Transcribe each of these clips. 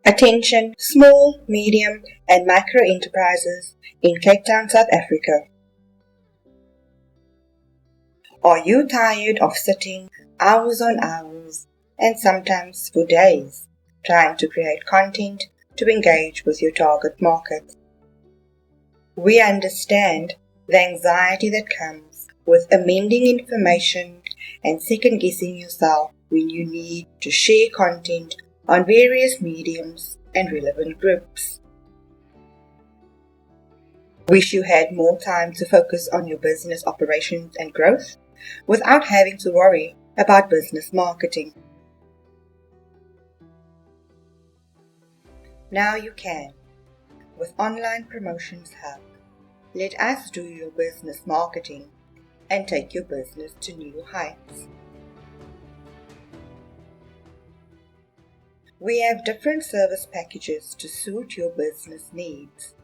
Attention small, medium and micro enterprises in Cape Town, South Africa. Are you tired of sitting hours on hours and sometimes for days trying to create content to engage with your target market? We understand the anxiety that comes with amending information and second-guessing yourself when you need to share content on various mediums and relevant groups. Wish you had more time to focus on your business operations and growth without having to worry about business marketing. Now you can with Online Promotions Hub. Let us do your business marketing and take your business to new heights. We have different service packages to suit your business needs.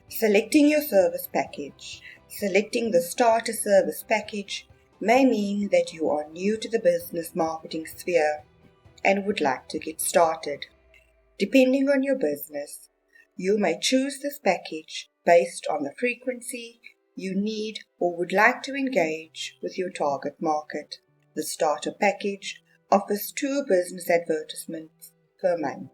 Selecting your service package. Selecting the starter service package may mean that you are new to the business marketing sphere and would like to get started. Depending on your business, you may choose this package based on the frequency you need or would like to engage with your target market. The starter package offers 2 business advertisements per month.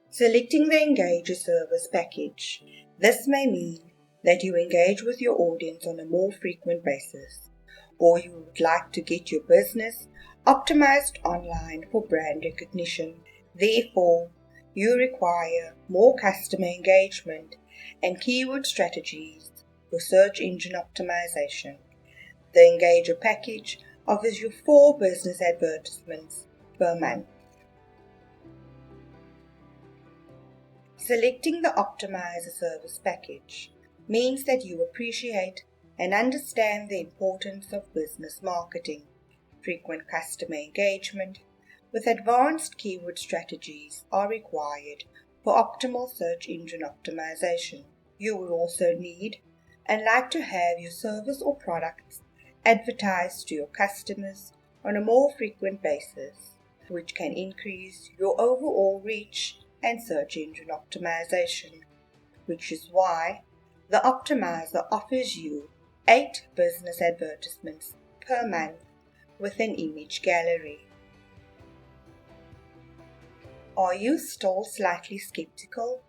Selecting the Engager service package. This may mean that you engage with your audience on a more frequent basis, or you would like to get your business optimized online for brand recognition. Therefore, you require more customer engagement and keyword strategies for search engine optimization. The Engager package offers you 4 business advertisements per month. Selecting the Optimizer service package means that you appreciate and understand the importance of business marketing, frequent customer engagement, with advanced keyword strategies are required for optimal search engine optimization. You will also need and like to have your service or products advertised to your customers on a more frequent basis, which can increase your overall reach and search engine optimization, which is why the Optimizer offers you 8 business advertisements per month with an image gallery. Are you still slightly skeptical?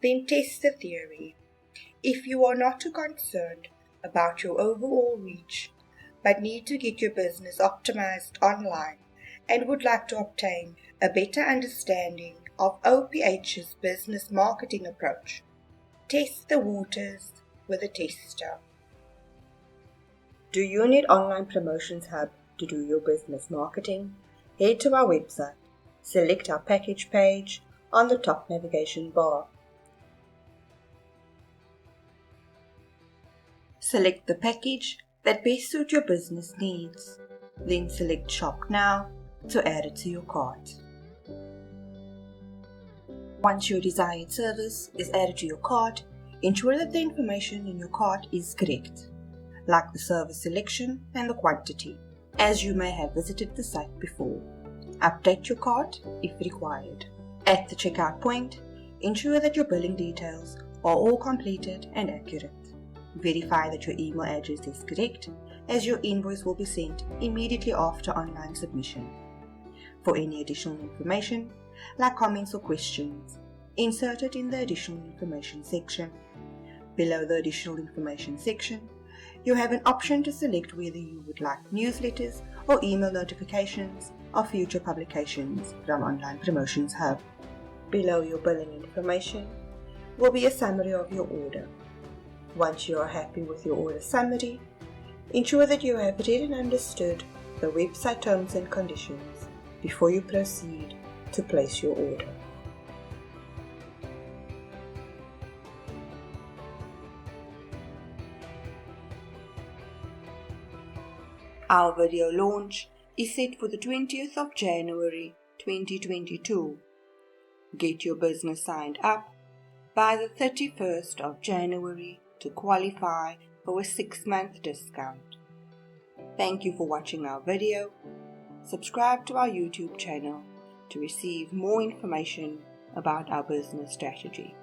Then test the theory. If you are not too concerned about your overall reach, but need to get your business optimized online and would like to obtain a better understanding of OPH's business marketing approach, test the waters with a tester. Do you need Online Promotions Hub to do your business marketing? Head to our website, select our package page on the top navigation bar. Select the package that best suits your business needs. Then select Shop Now to add it to your cart. Once your desired service is added to your cart, ensure that the information in your cart is correct, like the service selection and the quantity, as you may have visited the site before. Update your cart if required. At the checkout point, ensure that your billing details are all completed and accurate. Verify that your email address is correct, as your invoice will be sent immediately after online submission. For any additional information, like comments or questions, insert it in the Additional Information section. Below the Additional Information section, you have an option to select whether you would like newsletters or email notifications of future publications from Online Promotions Hub. Below your billing information will be a summary of your order. Once you are happy with your order summary, ensure that you have read and understood the website terms and conditions before you proceed to place your order. Our video launch is set for the 20th of January 2022. Get your business signed up by the 31st of January to qualify for a 6-month discount. Thank you for watching our video. Subscribe to our YouTube channel to receive more information about our business strategy.